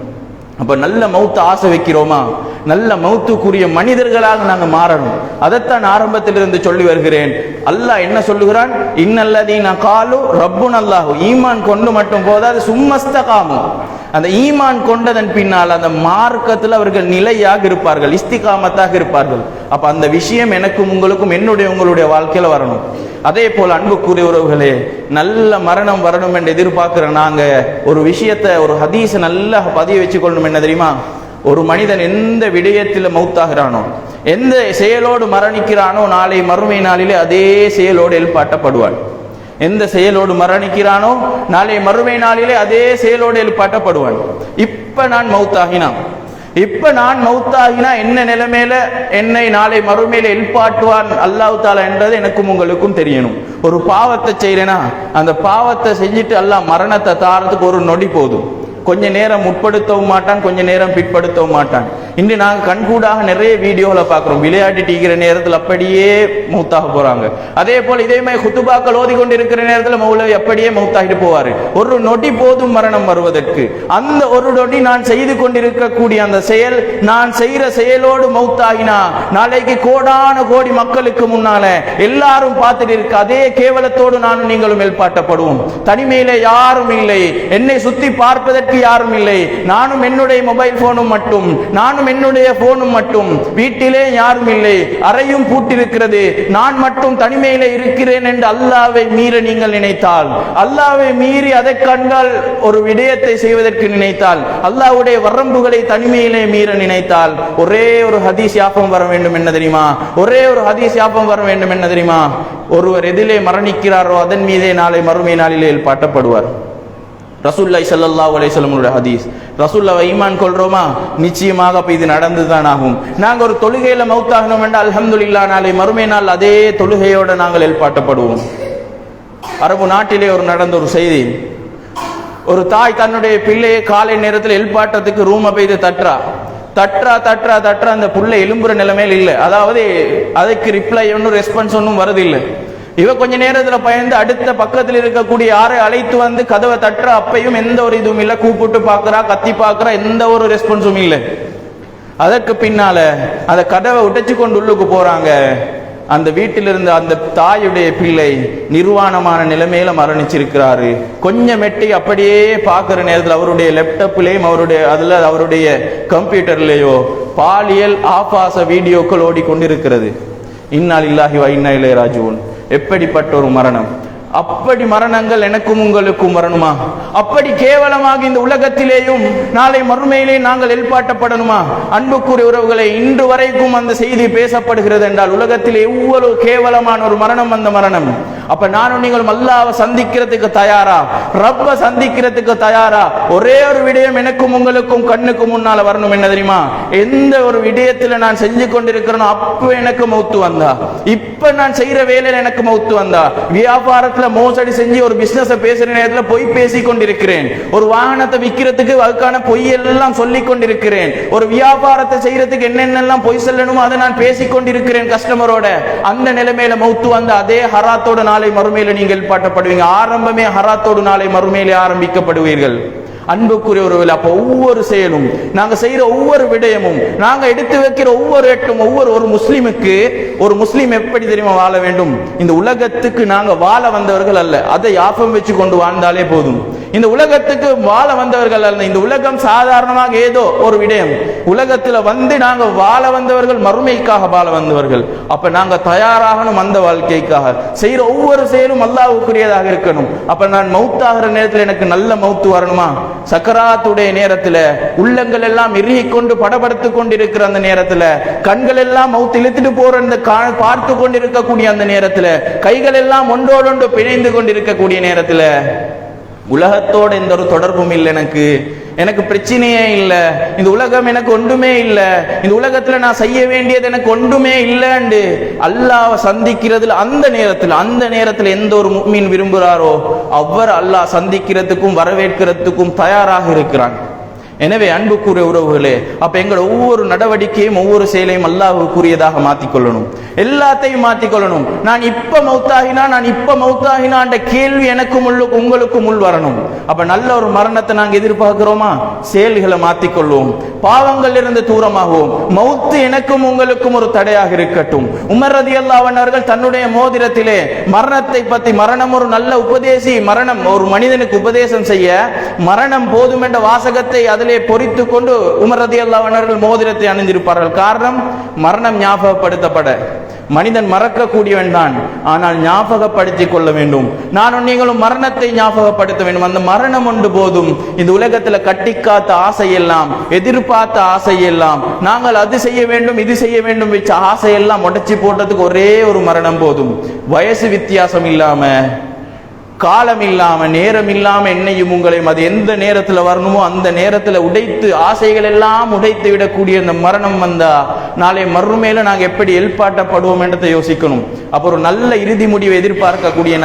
அப்ப நல்ல மௌத்து ஆசை வைக்கிறோமா? நல்ல மௌத்துக்குரிய மனிதர்களாக நாங்க மாறணும். அதைத்தான் ஆரம்பத்திலிருந்து சொல்லி வருகிறேன். அல்லாஹ் என்ன சொல்லுகிறான்? இன்னல்லதீன காலு ரப்புன் அல்லாஹு, ஈமான் கொண்டு மட்டும் போதாது, சும்மஸ்தகாமு, அந்த ஈமான் கொண்டதன் பின்னால் அந்த மார்க்கத்தில் அவர்கள் நிலையாக இருப்பார்கள், இஸ்திகாமத்தாக இருப்பார்கள். அப்ப அந்த விஷயம் எனக்கும் உங்களுக்கும் என்னுடைய உங்களுடைய வாழ்க்கையில வரணும். அதே போல் அன்புக்குரியவர்களே, நல்ல மரணம் வரணும் என்று எதிர்பார்க்கிற நாங்க ஒரு விஷயத்தை, ஒரு ஹதீஸை நல்லா பதிய வச்சுக்கொள்ளணும். என்ன தெரியுமா? ஒரு மனிதன் எந்த விடயத்தில் மௌத்தாகிறானோ, எந்த செயலோடு மரணிக்கிறானோ, நாளை மறுமை நாளிலே அதே செயலோடு எழுப்பாட்டப்படுவான். எந்த செயலோடு மரணிக்கிறானோ நாளை மறுமை நாளிலே அதே செயலோடு எழுப்பாட்டப்படுவான். இப்ப நான் மௌத்தாகினா என்ன நிலைமையில என்னை நாளை மறுமையில எழுப்பாட்டுவான் அல்லாஹ் தாலா என்றது எனக்கும் உங்களுக்கும் தெரியணும். ஒரு பாவத்தை செய்யறேனா, அந்த பாவத்தை செஞ்சுட்டு அல்லாஹ் மரணத்தை தாரத்துக்கு ஒரு நொடி போதும். கொஞ்ச நேரம் முற்படுத்தவும் மாட்டான், கொஞ்ச நேரம் பிற்படுத்தவும் மாட்டான். இன்று நாங்கள் கண்கூடாக நிறைய வீடியோவில் பார்க்குறோம். விளையாட்டு டீக்கிற நேரத்தில் அப்படியே மௌத்தாக போறாங்க. அதே போல் இதே மாதிரி குத்துபாக்கள் ஓதி கொண்டு இருக்கிற நேரத்தில் மௌலவி அப்படியே மௌத்தாகிட்டு போவார். ஒரு நொடி போதும் மரணம் வருவதற்கு. அந்த ஒரு நொடி நான் செய்து கொண்டிருக்கக்கூடிய அந்த செயல், நான் செய்கிற செயலோடு மௌத்தாகினா நாளைக்கு கோடான கோடி மக்களுக்கு முன்னால எல்லாரும் பார்த்துட்டு இருக்க அதே கேவலத்தோடு நானும் நீங்களும் மேல்பாட்டப்படுவோம். தனிமையில யாரும் இல்லை, என்னை சுத்தி பார்ப்பதற்கு யாரும் இல்லை, நானும் என்னுடைய மொபைல் போனும் மட்டும், நானும் என்னுடைய போனும் மட்டும், வீட்டிலே யாரும் இல்லை, அறையும் பூட்டிருக்கிறது, நான் மட்டும் தனிமையில இருக்கிறேன் என்று அல்லாஹ்வை மீற நீங்கள் நினைத்தால், அல்லாஹ்வை மீறி அதை கண்டால் ஒரு விடயத்தை செய்வதற்கு நினைத்தால், அல்லாஹ்வுடைய வரம்புகளை தனிமையிலே மீற நினைத்தால், ஒரே ஒரு ஹதீஸ் யாபம் வர வேண்டும் என்ன தெரியுமா? ஒரே ஒரு ஹதீஸ் யாபம் வர வேண்டும் என்ன தெரியுமா? ஒருவர் எதிலே மரணிக்கிறாரோ அதன் மீதே நாளை மறுமை நாளிலே பாட்டப்படுவார். ரசூலுல்லாஹி ஸல்லல்லாஹு அலைஹி வஸல்லம் ஹதீஸ். ரசூலுல்லாஹ் ஈமான் கொள்றோமா? நிச்சயமாக அப்ப இது நடந்துதான் ஆகும். நாங்க ஒரு தொழுகையில மௌத்தாகணும் என்றால் அல்ஹம்துலில்லாஹ் நாளை மறுமை நாள் அதே தொழுகையோட நாங்கள் எழுப்பாட்டப்படுவோம். அரபு நாட்டிலே நடந்த ஒரு செய்தி. ஒரு தாய் தன்னுடைய பிள்ளையை காலை நேரத்தில் எழுப்பாட்டத்துக்கு ரூமை போய் தட்டுறா. அந்த புள்ளை எழும்புற நிலைமையில் இல்லை. அதாவது அதுக்கு ரிப்ளை ஒன்றும் ரெஸ்பான்ஸ் ஒன்றும் வருதில்லை. இவ கொஞ்ச நேரத்துல பயந்து அடுத்த பக்கத்தில் இருக்கக்கூடிய யாரை அழைத்து வந்து கதவை தட்டுற, அப்பையும் எந்த ஒரு இதுவும் இல்லை. கூப்பிட்டு பாக்குறா, கத்தி பாக்குறா, எந்த ஒரு ரெஸ்பான்ஸும் இல்லை. அதற்கு பின்னால அந்த கதவை உடைச்சு கொண்டு உள்ளுக்கு போறாங்க. அந்த வீட்டில் இருந்த அந்த தாயுடைய பிள்ளை நிர்வாணமான நிலைமையில மரணிச்சிருக்கிறாரு. கொஞ்சம் மெட்டி அப்படியே பாக்குற நேரத்தில் அவருடைய லேப்டாப்லயும் அவருடைய கம்ப்யூட்டர்லயோ பாலியல் ஆபாச வீடியோக்கள் ஓடிக்கொண்டிருக்கிறது. இன்னா லில்லாஹி வ இன்னா இலைஹி ராஜிஊன். எப்படிப்பட்ட ஒரு மரணம்! அப்படி மரணங்கள் எனக்கும் உங்களுக்கும் வரணுமா? அப்படி கேவலமாக இந்த உலகத்திலேயும் நாளை மறுமையிலே நாங்கள் எழுப்பாட்டப்படணுமா? அன்புக்குரிய உறவுகளை, இன்று வரைக்கும் அந்த செய்தி பேசப்படுகிறது என்றால் உலகத்திலே எவ்வளவு கேவலமான ஒரு மரணம் அந்த மரணம். அப்ப நானும் நீங்களும் அல்லாஹ்வை சந்திக்கிறதுக்கு தயாரா? ரப்ப சந்திக்கிறதுக்கு தயாரா? ஒரே ஒரு விடயம் எனக்கும் உங்களுக்கும் கண்ணுக்கு முன்னால வரணும். என்ன தெரியுமா? எந்த ஒரு விடயத்துல நான் செஞ்சு கொண்டிருக்கிறேனோ அப்ப எனக்கு மௌத்து வந்தா, இப்ப நான் செய்யற வேலையில எனக்கு மௌத்து வந்தா, வியாபாரத்துல மோசடி செஞ்சு ஒரு பிசினஸ் பேசுற நேரத்தில் பொய் பேசிக் கொண்டிருக்கிறேன், ஒரு வாகனத்தை விற்கிறதுக்கு அதுக்கான பொய் எல்லாம் சொல்லிக் கொண்டிருக்கிறேன், ஒரு வியாபாரத்தை செய்யறதுக்கு என்னென்னலாம் பொய் சொல்லணுமோ அதை நான் பேசிக் கொண்டிருக்கிறேன் கஸ்டமரோட, அந்த நிலைமையில மௌத்து வந்த அதே ஹராத்தோட நாளை மறுமையில நீங்கள் பாட்டப்படுவீங்க. ஆரம்பமே ஹராத்தோடு நாளை மறுமையிலே ஆரம்பிக்கப்படுவீர்கள். அன்புக்குரியவர்கள், அப்ப ஒவ்வொரு செயலும், நாங்க செய்யற ஒவ்வொரு விடயமும், நாங்க எடுத்து வைக்கிற ஒவ்வொரு எட்டும், ஒரு முஸ்லிமுக்கு, ஒரு முஸ்லிம் எப்படி தெரியுமா வாழ வேண்டும்? இந்த உலகத்துக்கு நாங்க வாழ வந்தவர்கள் அல்ல, அதை யாபம் வச்சு கொண்டு வாழ்ந்தாலே போதும். இந்த உலகத்துக்கு வாழ வந்தவர்கள் அல்ல, இந்த உலகம் சாதாரணமாக ஏதோ ஒரு விடயம். உலகத்துல வந்து நாங்க வாழ வந்தவர்கள், மறுமைக்காக வாழ வந்தவர்கள். அப்ப நாங்க தயாராகணும் அந்த வாழ்க்கைக்காக. செய்யற ஒவ்வொரு செயலும் அல்லாஹ்வுக்குரியதாக இருக்கணும். அப்ப நான் மௌத்தாகிற நேரத்தில் எனக்கு நல்ல மௌத்து வரணுமா? சக்கராத்துடைய நேரத்துல உள்ளங்கள் எல்லாம் இறுகி கொண்டு படபடுத்து கொண்டிருக்கிற அந்த நேரத்துல, கண்கள் எல்லாம் மௌத்து இழுத்துட்டு போற அந்த பார்த்து கொண்டிருக்கக்கூடிய அந்த நேரத்துல, கைகள் எல்லாம் ஒன்றோடொன்று பிணைந்து கொண்டிருக்கக்கூடிய நேரத்துல, உலகத்தோட எந்த ஒரு தொடர்பும் இல்லை, எனக்கு பிரச்சனையே இல்லை, இந்த உலகம் எனக்கு ஒன்றுமே இல்லை, இந்த உலகத்துல நான் செய்ய வேண்டியது எனக்கு ஒன்றுமே இல்லைன்னு அல்லாஹ்வை சந்திக்கிறதுல அந்த நேரத்துல எந்த ஒரு முஃமின் விரும்புகிறாரோ அவர் அல்லாஹ் சந்திக்கிறதுக்கும் வரவேற்கிறதுக்கும் தயாராக இருக்கிறான். எனவே அன்புக்குரிய உறவுகளே, அப்ப எங்களோட ஒவ்வொரு நடவடிக்கையும் ஒவ்வொரு செயலையும் அல்லாஹ்வுக்குரியதாக மாற்றிக்கொள்ளணும், எல்லாத்தையும் மாற்றிக்கொள்ளணும். நான் இப்ப மௌத்தாகினா கேள்வி எனக்கும் உங்களுக்கும் உள் வரணும். அப்ப நல்ல ஒரு மரணத்தை நாங்க எதிர்பார்க்கிறோமா? செயல்களை மாற்றிக்கொள்வோம், பாவங்கள் இருந்து தூரமாகவும். மௌத்து எனக்கும் உங்களுக்கும் ஒரு தடையாக இருக்கட்டும். உமர் ரலியல்லாஹு அன்ஹு அவர்கள் தன்னுடைய மோதிரத்திலே மரணத்தை பற்றி, மரணம் ஒரு நல்ல உபதேசி, மரணம் ஒரு மனிதனுக்கு உபதேசம் செய்ய மரணம் போதும் என்ற வாசகத்தை அதிலே பொறித்து கொண்டு உமர் ரலியல்லாஹு அன்ஹு அவர்கள் மோதிரத்தை அணிந்திருப்பார்கள். காரணம், மரணம் ஞாபகப்படுத்தப்பட. மனிதன் மறக்கக்கூடியவன் தான், ஆனால் ஞாபகப்படுத்திக் கொள்ள வேண்டும். நானும் நீங்களும் மரணத்தை ஞாபகப்படுத்த வேண்டும். அந்த மரணம் ஒன்று போதும். இந்த உலகத்துல கட்டிக்காத்த ஆசையெல்லாம், எதிர்பார்த்த ஆசையெல்லாம், நாங்கள் அது செய்ய வேண்டும் இது செய்ய வேண்டும் வச்ச ஆசையெல்லாம் உடைச்சி போட்டதுக்கு ஒரே ஒரு மரணம் போதும். வயசு வித்தியாசம் இல்லாம, காலம் இல்லாம, நேரம் இல்லாம, என்னையும் உங்களையும் அது எந்த நேரத்துல வரணுமோ அந்த நேரத்துல உடைத்து, ஆசைகள் எல்லாம் உடைத்து விடக்கூடிய அந்த மரணம் வந்தா நாளை மறுமையில நாங்க எப்படி எழுப்பாட்டப்படுவோம் என்றதை யோசிக்கணும். அப்போ ஒரு நல்ல இறுதி முடிவை எதிர்பார்க்கக்கூடிய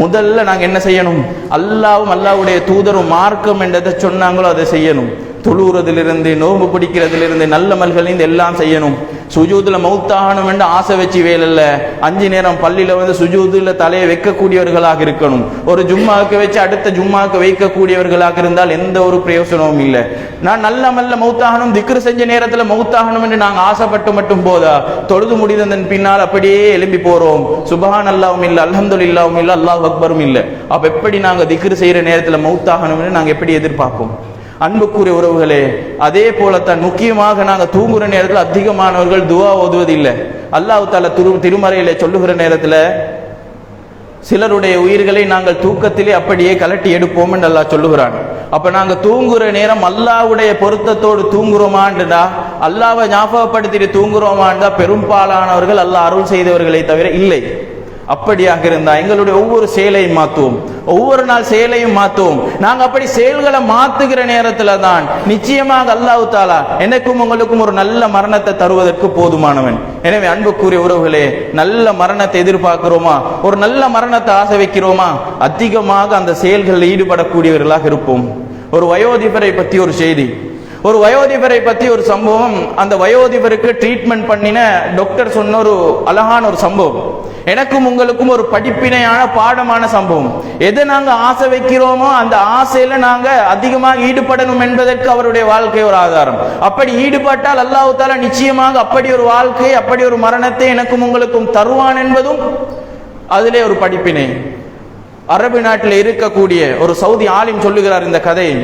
முதல்ல நாங்க என்ன செய்யணும்? அல்லாஹ்வும் அல்லாஹ்வுடைய தூதரும் மார்க்கம் என்றதை சொன்னாங்களோ அதை செய்யணும். தொழுறதிலிருந்து, நோம்பு பிடிக்கிறதிலிருந்து, நல்ல மல்களிலிருந்து எல்லாம் செய்யணும். சுஜூதுல மௌத்தாகணும் என்று ஆசை வச்சு வேலையில்ல, 5 நேரம் பள்ளியில வந்து சுஜூதுல தலையை வைக்கக்கூடியவர்களாக இருக்கணும். ஒரு ஜும்மாவுக்கு வச்சு அடுத்த ஜும்மாவுக்கு வைக்கக்கூடியவர்களாக இருந்தால் எந்த ஒரு பிரயோசனமும் இல்லை. நான் நல்ல மௌத்தாகணும், திக்ர் செஞ்ச நேரத்துல மௌத்தாகணும் என்று நாங்கள் ஆசைப்பட்டு மட்டும் போதா? தொழுது முடிந்ததன் பின்னால் அப்படியே எழும்பி போறோம். சுபஹான் அல்லாஹ்வும் இல்லை, அல்ஹம்துலில்லாஹ்வும் இல்லை, அல்லாஹ் அக்பரும் இல்லை. அப்ப எப்படி நாங்க திக்ர் செய்யற நேரத்துல மௌத்தாகணும் என்று நாங்க எப்படி எதிர்பார்ப்போம்? அன்புக்குரிய உறவுகளே, அதே போலத்தான் முக்கியமாக நாங்கள் தூங்குற நேரத்தில் அதிகமானவர்கள் துவா ஓதுவதில்லை. அல்லாஹ் தஆலா திருமறையிலே சொல்லுகிற நேரத்தில் சிலருடைய உயிர்களை நாங்கள் தூக்கத்திலே அப்படியே கலட்டி எடுப்போம் என்று அல்லாஹ் சொல்லுகிறான். அப்ப நாங்க தூங்குற நேரம் அல்லாஹ்வுடைய பொருத்தத்தோடு தூங்குறோமாண்டா, அல்லாஹ்வை ஞாபகப்படுத்திட்டு தூங்குறோமாண்டா பெரும்பாலானவர்கள் அல்லாஹ் அருள் செய்தவர்களை தவிர இல்லை. அப்படியாக இருந்தா எங்களுடைய ஒவ்வொரு செயலையும் மாற்றுவோம், ஒவ்வொரு நாள் செயலையும் மாற்றுவோம். நாங்க அப்படி செயல்களை மாத்துகிற நேரத்துல தான் நிச்சயமாக அல்லாஹ் தஆலா எனக்கும் உங்களுக்கும் ஒரு நல்ல மரணத்தை தருவதற்கு போதுமானவன். எனவே அன்புக்குரிய உறவுகளே, நல்ல மரணத்தை எதிர்பார்க்கிறோமா? ஒரு நல்ல மரணத்தை ஆசை வைக்கிறோமா? அதிகமாக அந்த செயல்களில் ஈடுபடக்கூடியவர்களாக இருப்போம். ஒரு வயோதிபரை பற்றி ஒரு செய்தி, ஒரு வயோதிபரை பற்றி ஒரு சம்பவம். அந்த வயோதிபருக்கு ட்ரீட்மெண்ட் பண்ணின டாக்டர் சொன்ன ஒரு அழகான ஒரு சம்பவம், எனக்கும் உங்களுக்கும் ஒரு படிப்பினையான பாடமான சம்பவம். எதை நாங்க ஆசை வைக்கிறோமோ அந்த ஆசையில நாங்க அதிகமாக ஈடுபடணும் என்பதற்கு அவருடைய வாழ்க்கை ஒரு ஆதாரம். அப்படி ஈடுபட்டால் அல்லாஹ் தஆலா நிச்சயமாக அப்படி ஒரு வாழ்க்கை, அப்படி ஒரு மரணத்தை எனக்கும் உங்களுக்கும் தருவான் என்பதும் அதிலே ஒரு படிப்பினை. அரபு நாட்டில் இருக்கக்கூடிய ஒரு சவுதி ஆலிம் சொல்லுகிறார் இந்த கதையை.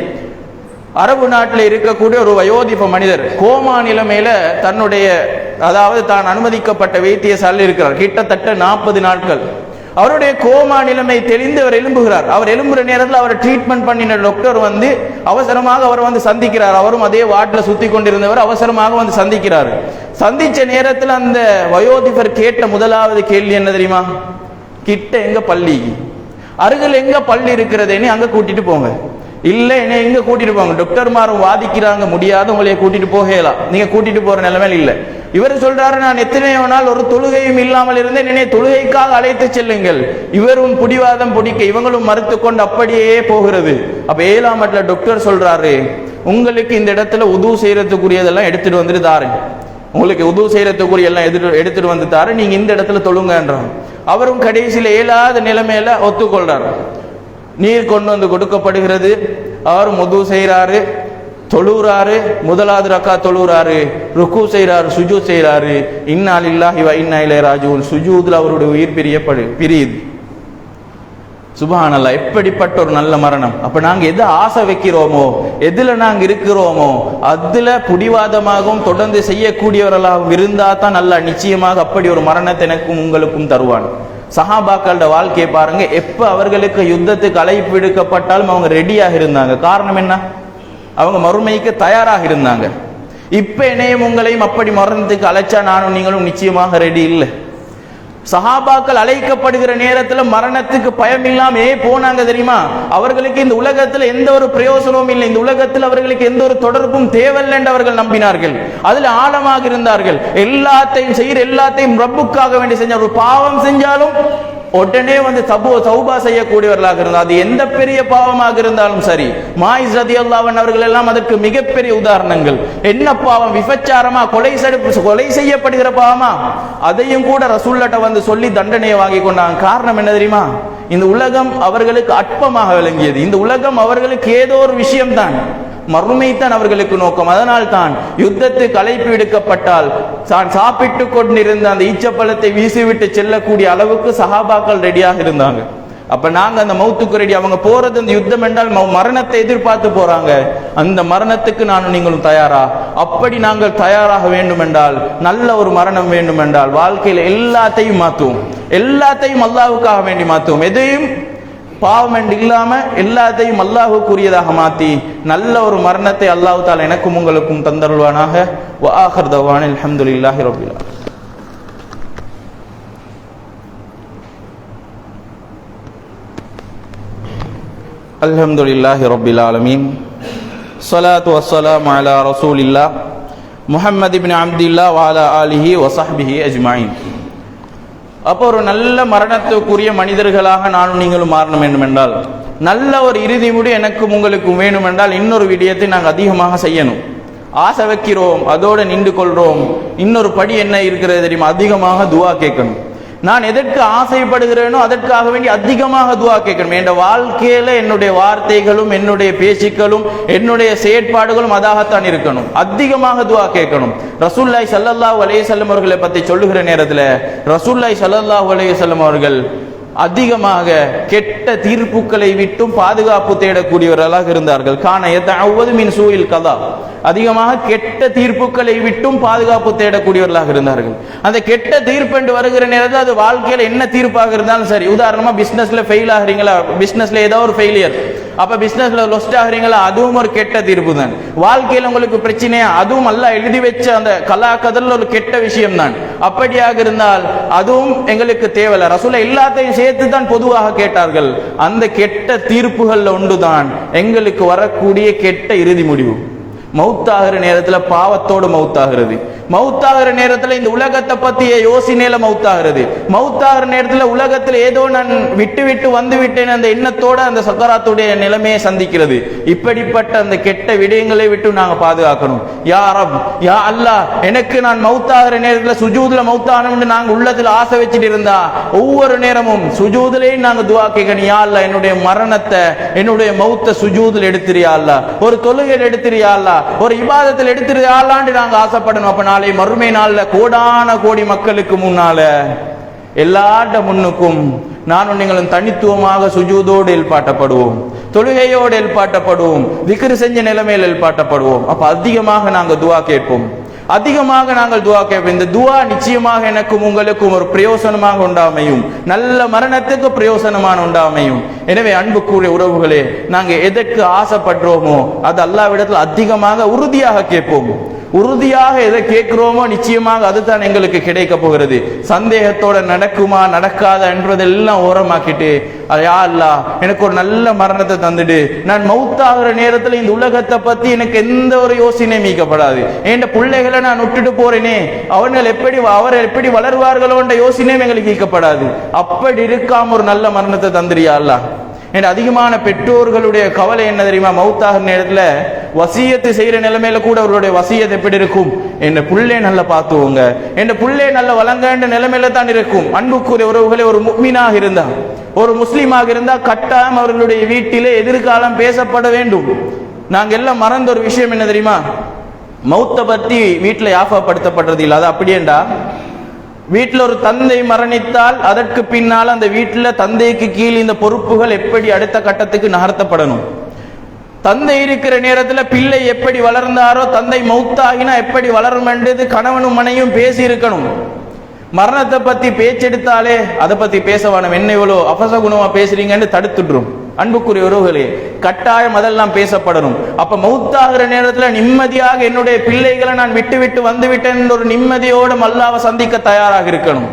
அரபு நாட்டில் இருக்கக்கூடிய ஒரு வயோதிப மனிதர் கோமா நிலைமையில தன்னுடைய, அதாவது தான் அனுமதிக்கப்பட்ட வைத்தியசாலையில் இருக்கிறார். கிட்டத்தட்ட 40 நாட்கள் அவருடைய கோமா நிலைமை தெளிந்து அவர் எழும்புகிறார். அவர் எழும்புற நேரத்தில் அவரை ட்ரீட்மெண்ட் பண்ணின டாக்டர் வந்து அவசரமாக அவர் வந்து சந்திக்கிறார். அவரும் அதே வார்டில் சுத்தி கொண்டிருந்தவர் அவசரமாக வந்து சந்திக்கிறார். சந்திச்ச நேரத்தில் அந்த வயோதிபர் கேட்ட முதலாவது கேள்வி என்ன தெரியுமா? கிட்ட எங்க பள்ளி, அருகில் எங்க பள்ளி இருக்கிறதுன்னு அங்க கூட்டிட்டு போங்க. இல்ல என்ன எங்க கூட்டிட்டு போங்க, டாக்டர்மாரும் வாதிக்கிறாங்க முடியாது, உங்களைய கூட்டிட்டு போகலாம், நீங்க கூட்டிட்டு போற நிலைமையில் இல்ல. இவர் சொல்றாரு, நான் எத்தனையோ நாள் ஒரு தொழுகையும் இல்லாமல் இருந்தேன், என்னை தொழுகைக்காக அழைத்து செல்லுங்கள். இவரும் புடிவாதம் பிடிக்க இவங்களும் மறுத்து கொண்டு அப்படியே போகிறது. அப்ப 7ஆம் இடத்துல டாக்டர் சொல்றாரு, உங்களுக்கு இந்த இடத்துல உது செய்யறதுக்குரியதெல்லாம் எடுத்துட்டு வந்துட்டு தாரு, உங்களுக்கு உது செய்யறதுக்குரிய எல்லாம் எடுத்துட்டு வந்து தாரு, நீங்க இந்த இடத்துல தொழுங்கன்றாங்க. அவரும் கடைசியில் இயலாத நிலைமையில ஒத்துக்கொள்றாரு. நீர் கொண்டு வந்து கொடுக்கப்படுகிறது. அவர் உது செய்யறாரு, தொழுறாரு, முதலாவது ரக்கா தொழுறாரு, ருக்கு செய்யறாரு, சுஜூ செய்யறாரு. இன்னா லில்லாஹி வ இன்னா இலைஹி ராஜிஊன். சுஜூதுல அவருடைய உயிர் பிரியுது. சுப்ஹானல்லாஹ், எப்படிப்பட்ட ஒரு நல்ல மரணம். அப்ப நாங்க எதை ஆசை வைக்கிறோமோ, எதுல நாங்க இருக்கிறோமோ அதுல புடிவாதமாகவும் தொடர்ந்து செய்யக்கூடியவர்களாகவும் இருந்தா தான் நல்லா நிச்சயமாக அப்படி ஒரு மரணத்தை எனக்கும் உங்களுக்கும் தருவான். சஹாபாக்களோட வாழ்க்கையை பாருங்க, எப்ப அவர்களுக்கு யுத்தத்துக்கு அழைப்பு விடுக்கப்பட்டாலும் அவங்க ரெடியாக இருந்தாங்க. காரணம் என்ன? அவங்க மறுமைக்கு தயாராக இருந்தாங்க. இப்ப என்னையும் உங்களையும் அப்படி மரணத்துக்கு அழைச்சா நானும் நீங்களும் நிச்சயமாக ரெடி இல்லை. சஹாபாக்கள் அழைக்கப்படுகிற நேரத்துல மரணத்துக்கு பயம் இல்லாம போனாங்க தெரியுமா? அவர்களுக்கு இந்த உலகத்துல எந்த ஒரு பிரயோசனமும் இல்லை, இந்த உலகத்தில் அவர்களுக்கு எந்த ஒரு தொடர்பும் தேவையில்லை என்று அவர்கள் நம்பினார்கள். அதுல ஆழமாக இருந்தார்கள். எல்லாத்தையும் ரப்புக்காக வேண்டி செஞ்ச ஒரு பாவம் செஞ்சாலும் உடனே வந்து தௌபா செய்யக்கூடியவர்களாக இருந்தார். அது எந்த பெரிய பாவமாக இருந்தாலும் சரி. மாயிஸ் ரலியல்லாஹு அன்ஹு அவர்கள் எல்லாம் அதற்கு மிகப்பெரிய உதாரணங்கள். என்ன பாவம்? விபச்சாரமா, கொலை செய்யப்படுகிற பாவமா? அதையும் கூட ரசூலுல்லாஹ் வந்து சொல்லி தண்டனையை வாங்கி கொண்டாங்க. காரணம் என்ன தெரியுமா? இந்த உலகம் அவர்களுக்கு அற்பமாக விளங்கியது. இந்த உலகம் அவர்களுக்கு ஏதோ ஒரு விஷயம்தான், மறுமைத்தான் அவர்களுக்கு நோக்கம். அதனால் தான் யுத்தத்துக்கு அழைப்பு விடுக்கப்பட்டால் தான் சாப்பிட்டு கொண்டிருந்த அந்த ஈச்சப்பழத்தை வீசிவிட்டு செல்லக்கூடிய அளவுக்கு சஹாபாக்கள் ரெடியாக இருந்தாங்க. அப்ப நாங்க அந்த மௌத்துக்கு ரெடி. அவங்க போறது அந்த யுத்தம் என்றால் மரணத்தை எதிர்பார்த்து போறாங்க. அந்த மரணத்துக்கு நானும் நீங்களும் தயாரா? அப்படி நாங்கள் தயாராக வேண்டும் என்றால், நல்ல ஒரு மரணம் வேண்டும் என்றால் வாழ்க்கையில எல்லாத்தையும் மாற்றுவோம், எல்லாத்தையும் அல்லாஹ்வுக்காக வேண்டி மாற்றுவோம். எதையும் பாவம் என்று இல்லாம எல்லாத்தையும் அல்லாஹ்வுக்குரியதாக மாத்தி நல்ல ஒரு மரணத்தை அல்லாஹ் தஆலா எனக்கும் உங்களுக்கும் தந்தருள்வானாக. வ ஆகிர் தவானில் அல்ஹம்துலில்லாஹி ரப்பில் ஆலமீன். அல்ஹம்துலில்லாஹி ரப்பில் ஆலமீன். ஸலாத்து வஸ்ஸலாமு அலா ரசூலில்லாஹ் முஹம்மது இப்னு அப்துல்லாஹ் வ அலா ஆலிஹி வ ஸஹ்பிஹி அஜ்மஈன். அப்போ ஒரு நல்ல மரணத்துக்குரிய மனிதர்களாக நானும் நீங்களும் மாறணும் வேண்டும் என்றால், நல்ல ஒரு இறுதி முடி எனக்கும் உங்களுக்கும் வேணும் என்றால், இன்னொரு விடயத்தை நாங்கள் அதிகமாக செய்யணும். ஆசை வைக்கிறோம், அதோடு நின்று கொள்றோம். இன்னொரு படி என்ன இருக்கிறது தெரியுமா? அதிகமாக துவா கேட்கணும். நான் எதற்கு ஆசைப்படுகிறேனோ அதற்காக வேண்டி அதிகமாக துவா கேட்கணும். என் வாழ்க்கையில என்னுடைய வார்த்தைகளும் என்னுடைய பேச்சுக்களும் என்னுடைய செயற்பாடுகளும் அதாகத்தான் இருக்கணும். அதிகமாக துவா கேட்கணும். ரசூலுல்லாஹி ஸல்லல்லாஹு அலைஹி வஸல்லம் அவர்களை பற்றி சொல்லுகிற நேரத்தில் ரசூலுல்லாஹி ஸல்லல்லாஹு அலைஹி வஸல்லம் அவர்கள் அதிகமாக கெட்ட தீர்ப்புகளை விட்டும் பாதுகாப்பு தேடக்கூடியவர்களாக இருந்தார்கள். கான யதஅவது மின் சூஇல் கதா, அதிகமாக கெட்ட தீர்ப்புகளை விட்டும் பாதுகாப்பு தேடக்கூடியவர்களாக இருந்தார்கள். அந்த கெட்ட தீர்ப்பு என்று வருகிற நேரத்தில் அது வாழ்க்கையில என்ன தீர்ப்பாக இருந்தாலும் சரி. உதாரணமா பிசினஸ்ல ஃபெயில் ஆகிறீங்களா, பிசினஸ்ல ஏதோ ஒரு ஃபெயிலியர், அப்ப பிசினஸ்ல லொஸ்ட் ஆகிறீங்களா, அதுவும் ஒரு கெட்ட தீர்ப்பு தான். வாழ்க்கையில் உங்களுக்கு பிரச்சனையா, அதுவும் அல்லாஹ் எழுதி வச்ச அந்த கலாக்கதல்ல ஒரு கெட்ட விஷயம் தான். அப்படியாக இருந்தால் அதுவும் எங்களுக்கு தேவையில்லை. ரசூலுல்லாஹ் எல்லாத்தையும் சேர்த்து தான் பொதுவாக கேட்டார்கள். அந்த கெட்ட தீர்ப்புகள்ல ஒன்றுதான் எங்களுக்கு வரக்கூடிய கெட்ட இறுதி முடிவு. மௌத்தாகிற நேரத்துல பாவத்தோடு மௌத்தாகிறது. மௌத்தாகிற நேரத்துல இந்த உலகத்தை பத்திய யோசனையில மௌத்தாகிறது. மௌத்தாகிற நேரத்துல உலகத்தில் ஏதோ நான் விட்டு வந்து விட்டேன் அந்த எண்ணத்தோட அந்த சக்கராத்துடைய நிலைமையை சந்திக்கிறது. இப்படிப்பட்ட அந்த கெட்ட விடயங்களை விட்டு நாங்க பாதுகாக்கணும். யா ரப், யா அல்லாஹ், எனக்கு நான் மௌத்தாகிற நேரத்துல சுஜூதுல மௌத்தாகணும்னு நாங்க உள்ளத்துல ஆசை வச்சுட்டு இருந்தா ஒவ்வொரு நேரமும் சுஜூதுலயும் நாங்க துவா கேட்கணும். யா அல்லாஹ், என்னுடைய மரணத்தை, என்னுடைய மௌத்த சுஜூதுல எடுத்துறியா அல்லாஹ், ஒரு தொழுகையில் எடுத்துறியா அல்லாஹ், ஒரு இபாதத்தில் எடுத்துறியா அல்லாஹ்னு நாங்க ஆசைப்படணும். அப்ப நாளை மறுமை நாள்ல கோடான கோடி மக்களுக்கு முன்னால எல்லாட்ட முன்னுக்கும் நானும் நீங்களும் தனித்துவமாக சுஜூதோடு எழுப்பாட்டப்படுவோம், தொழுகையோடு எழுப்பாட்டப்படுவோம், திக்ர் செஞ்ச நிலைமையில் எழுப்பாட்டப்படுவோம். அப்ப அதிகமாக நாங்க துவா கேட்போம். அதிகமாக நாங்கள் துவா கேட்போம். இந்த துவா நிச்சயமாக எனக்கும் உங்களுக்கும் ஒரு பிரயோசனமாக உண்டாமையும், நல்ல மரணத்துக்கு பிரயோசனமான உண்டாமையும். எனவே அன்புக்குரிய உறவுகளே, நாங்கள் எதற்கு ஆசைப்படுறோமோ அது அல்லாஹ்விடத்தில் அதிகமாக உறுதியாக கேட்போம். உறுதியாக எதை கேட்கிறோமோ நிச்சயமாக அதுதான் எங்களுக்கு கிடைக்க போகிறது. சந்தேகத்தோட நடக்குமா நடக்காத என்றதெல்லாம் ஓரமாக்கிட்டு, யா அல்லாஹ் எனக்கு ஒரு நல்ல மரணத்தை தந்துடு, நான் மௌத்தாகிற நேரத்தில் இந்த உலகத்தை பத்தி எனக்கு எந்த ஒரு யோசனையும் மீக்கப்படாது, என் பிள்ளைகளை நான் விட்டுட்டு போறேனே அவர்கள் எப்படி வளர்வார்களோ என்ற யோசனையும் எங்களுக்கு மீக்கப்படாது. அப்படி இருக்காம ஒரு நல்ல மரணத்தை தந்துடுயா அல்லாஹ். என் அதிகமான பெற்றோர்களுடைய கவலை என்ன தெரியுமா? மௌத்தாகிற நேரத்துல வசியத்து செய்யற நிலைமையில கூட அவர்களுடைய வசியத் எப்படி இருக்கும்? என் புள்ளே நல்ல பார்த்துவோங்க, என் புள்ளே நல்ல வழங்கன்ற நிலைமையில தான் இருக்கும். அன்புக்குரிய உறவுகளே, ஒரு முஃமினாக இருந்தா, ஒரு முஸ்லீமாக இருந்தா கட்டாயம் அவர்களுடைய வீட்டிலே எதிர்காலம் பேசப்பட வேண்டும். நாங்க எல்லாம் மறந்த ஒரு விஷயம் என்ன தெரியுமா? மௌத்தை பத்தி வீட்டுல யாபகப்படுத்தப்படுறது இல்லை. அது அப்படியேண்டா, வீட்டில் ஒரு தந்தை மரணித்தால் அதற்கு பின்னால் அந்த வீட்டில் தந்தைக்கு கீழ் இந்த பொறுப்புகள் எப்படி அடுத்த கட்டத்துக்கு நகர்த்தப்படணும். தந்தை இருக்கிற நேரத்தில் பிள்ளை எப்படி வளர்ந்தாரோ தந்தை மௌத்தாகினா எப்படி வளரும் என்றது கணவனும் மனையும் பேசி இருக்கணும். மரணத்தை பத்தி பேச்செடுத்தாலே அதை பத்தி பேச வேணும், என்ன இவ்வளோ அபசகுணமா பேசுறீங்கன்னு தடுத்துடுறோம். அன்புக்குரிய உறவுகளே, கட்டாயம் அதெல்லாம் பேசப்படணும். அப்ப மௌத்தாகிற நேரத்துல நிம்மதியாக என்னுடைய பிள்ளைகளை நான் விட்டு வந்துவிட்டேன் ஒரு நிம்மதியோடு அல்லாஹ்வை சந்திக்க தயாராக இருக்கணும்.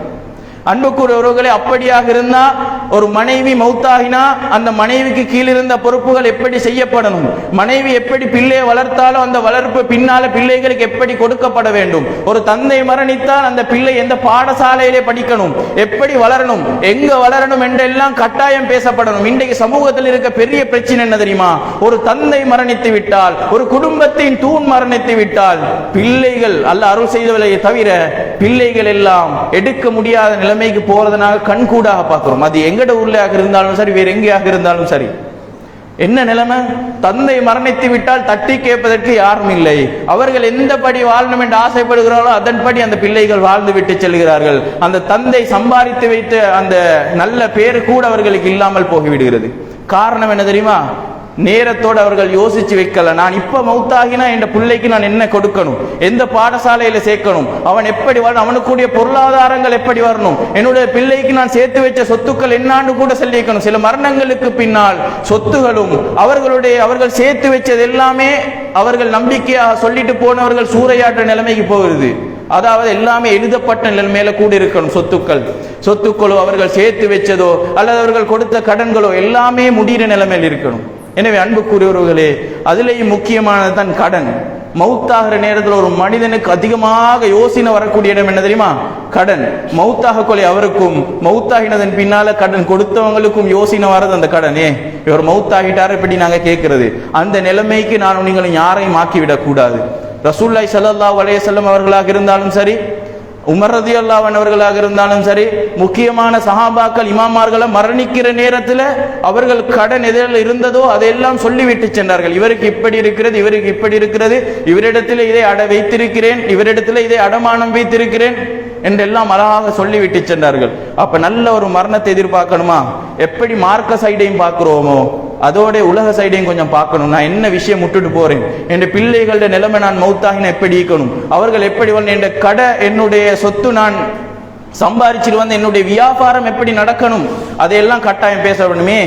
அன்புக்குரிய உறவுகளே, அப்படியாக இருந்தா ஒரு மனைவி மௌத்தாகினா அந்த மனைவிக்கு கீழிருந்த பொறுப்புகள் எப்படி செய்யப்படணும், மனைவி எப்படி பிள்ளையை வளர்த்தாலும் அந்த வளர்ப்பு பின்னால பிள்ளைகளுக்கு எப்படி கொடுக்கப்பட வேண்டும், ஒரு தந்தை மரணித்தால் அந்த பிள்ளை எந்த பாடசாலையிலே படிக்கணும், எப்படி வளரணும், எங்க வளரணும் என்றெல்லாம் கட்டாயம் பேசப்படணும். இன்றைக்கு சமூகத்தில் இருக்க பெரிய பிரச்சனை என்ன தெரியுமா? ஒரு தந்தை மரணித்து விட்டால், ஒரு குடும்பத்தின் தூண் மரணித்து விட்டால், பிள்ளைகள் அல்லாஹ் அருள் செய்தவளையை தவிர பிள்ளைகள் எல்லாம் எடுக்க முடியாத நிலைமைக்கு போறதுனால கண்கூடாக பார்க்கிறோம். அது எங்கட ஊர்லயாக இருந்தாலும் சரி, வேற எங்கேயாக இருந்தாலும் சரி. என்ன நிலைமை? தந்தை மரணித்து விட்டால் தட்டி கேட்பதற்கு யாரும் இல்லை. அவர்கள் எந்தபடி வாழணும் என்று ஆசைப்படுகிறார்களோ அதன்படி அந்த பிள்ளைகள் வாழ்ந்து விட்டு செல்கிறார்கள். அந்த தந்தை சம்பாதித்து வைத்த அந்த நல்ல பேரு கூட அவர்களுக்கு இல்லாமல் போய்விடுகிறது. காரணம் என்ன தெரியுமா? நேரத்தோடு அவர்கள் யோசிச்சு வைக்கல. நான் இப்ப மௌத்தாகினா என் பிள்ளைக்கு நான் என்ன கொடுக்கணும், எந்த பாடசாலையில சேர்க்கணும், அவன் எப்படி வரணும், அவனுக்குரிய பொருளாதாரங்கள் எப்படி வரணும், என்னுடைய பிள்ளைக்கு நான் சேர்த்து வச்ச சொத்துக்கள் என்னான்னு கூட சொல்லிக்கணும். சில மரணங்களுக்கு பின்னால் சொத்துகளும் அவர்கள் சேர்த்து வச்சது எல்லாமே அவர்கள் நம்பிக்கையாக சொல்லிட்டு போனவர்கள் சூறையாற்ற நிலைமைக்கு போகிறது. அதாவது எல்லாமே எழுதப்பட்ட நிலைமையில கூட இருக்கணும். சொத்துக்களோ அவர்கள் சேர்த்து வச்சதோ அல்லது அவர்கள் கொடுத்த கடன்களோ எல்லாமே முடிகிற நிலைமையில் இருக்கணும். எனவே அன்புக்குரியவர்களே, அதிலேயும் முக்கியமானது தான் கடன். மௌத்தாகிற நேரத்தில் ஒரு மனிதனுக்கு அதிகமாக யோசனை வரக்கூடிய இடம் என்ன தெரியுமா? கடன். மௌத்தாக கொலை அவருக்கும் மௌத்தாகினதன் பின்னால கடன் கொடுத்தவங்களுக்கும் யோசனை வரது அந்த கடனே. இவர் மௌத்தாகிட்டார் எப்படி நாங்க கேட்கிறது? அந்த நிலைமைக்கு நான் நீங்களும் யாரையும் ஆக்கிவிடக் கூடாது. ரசூலுல்லாஹி ஸல்லல்லாஹு அலைஹி வஸல்லம் அவர்களாக இருந்தாலும் சரி, உமர் ரலியல்லாஹு அன்ஹு அவர்களாக இருந்தாலும் சரி, முக்கியமான சஹாபாக்கள் இமாமார்களை மரணிக்கிற நேரத்தில் அவர்கள் கடன் எதில் இருந்ததோ அதையெல்லாம் சொல்லிவிட்டு சென்றார்கள். இவருக்கு இப்படி இருக்கிறது, இவருக்கு இப்படி இருக்கிறது, இவரிடத்தில் இதை வைத்திருக்கிறேன், இவரிடத்தில் இதை அடமானம் வைத்திருக்கிறேன் என்றெல்லாம் அழகாக சொல்லிவிட்டு சென்றார்கள். அப்ப நல்ல ஒரு மரணத்தை எதிர்பார்க்கணுமா? எப்படி மார்க்க சைடையும் பார்க்கிறோமோ அதோட உலக சைடையும் கொஞ்சம் பார்க்கணும். நான் என்ன விஷயம் முட்டுட்டு போறேன், என் பிள்ளைகளோட நிலைமை நான் மௌத்தாகின எப்படி இருக்கணும், அவர்கள் எப்படி என் கடை என்னுடைய சொத்து நான் சம்பாதிச்சுட்டு வந்து என்னுடைய வியாபாரம் எப்படி நடக்கணும், அதையெல்லாம் கட்டாயம் பேச வேண்டுமே.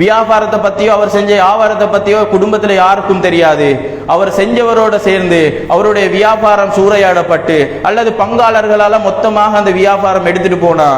வியாபாரத்தை பத்தியோ அவர் செஞ்ச வியாபாரத்தை பத்தியோ குடும்பத்துல யாருக்கும் தெரியாது. அவர் செஞ்சவரோட சேர்ந்து அவருடைய வியாபாரம் சூறையாடப்பட்டு அல்லது பங்காளர்களால மொத்தமாக அந்த வியாபாரம் எடுத்துட்டு போனா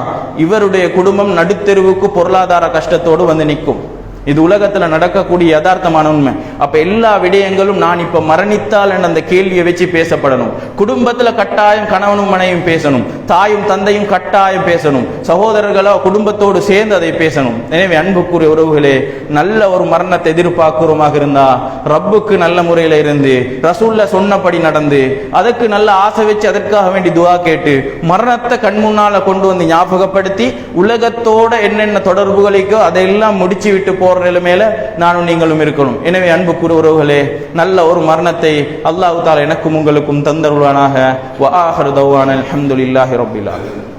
இவருடைய குடும்பம் நடுத்தெருவுக்கு பொருளாதார கஷ்டத்தோடு வந்து நிற்கும். இது உலகத்துல நடக்கக்கூடிய யதார்த்தமான உண்மை. அப்ப எல்லா விடயங்களும் நான் இப்ப மரணித்தால் என்ற அந்த கேள்வியை வச்சு பேசப்படணும். குடும்பத்துல கட்டாயம் கணவனும் மனைவியும் பேசணும், தாயும் தந்தையும் கட்டாயம் பேசணும், சகோதரர்களோ குடும்பத்தோடு சேர்ந்து அதை பேசணும். எனவே அன்புக்குரிய உறவுகளே, நல்ல ஒரு மரணத்தை எதிர்பார்க்கிறோமாக இருந்தா ரப்புக்கு நல்ல முறையில இருந்து ரசூல்ல சொன்னபடி நடந்து அதற்கு நல்ல ஆசை வச்சு அதற்காக வேண்டி துவா கேட்டு மரணத்தை கண் முன்னால கொண்டு வந்து ஞாபகப்படுத்தி உலகத்தோட என்னென்ன தொடர்புகளுக்கோ அதையெல்லாம் முடிச்சு விட்டு போற நிலைமையில நானும் நீங்களும் இருக்கணும். எனவே அன்புக்குரிய உறவுகளே, நல்ல ஒரு மரணத்தை அல்லாஹ் தஆலா எனக்கும் உங்களுக்கும் தந்தருள்வானாக. வ ஆகிரு தஅவானா அல்ஹம்துலில்லாஹி ரப்பில் ஆலமீன்.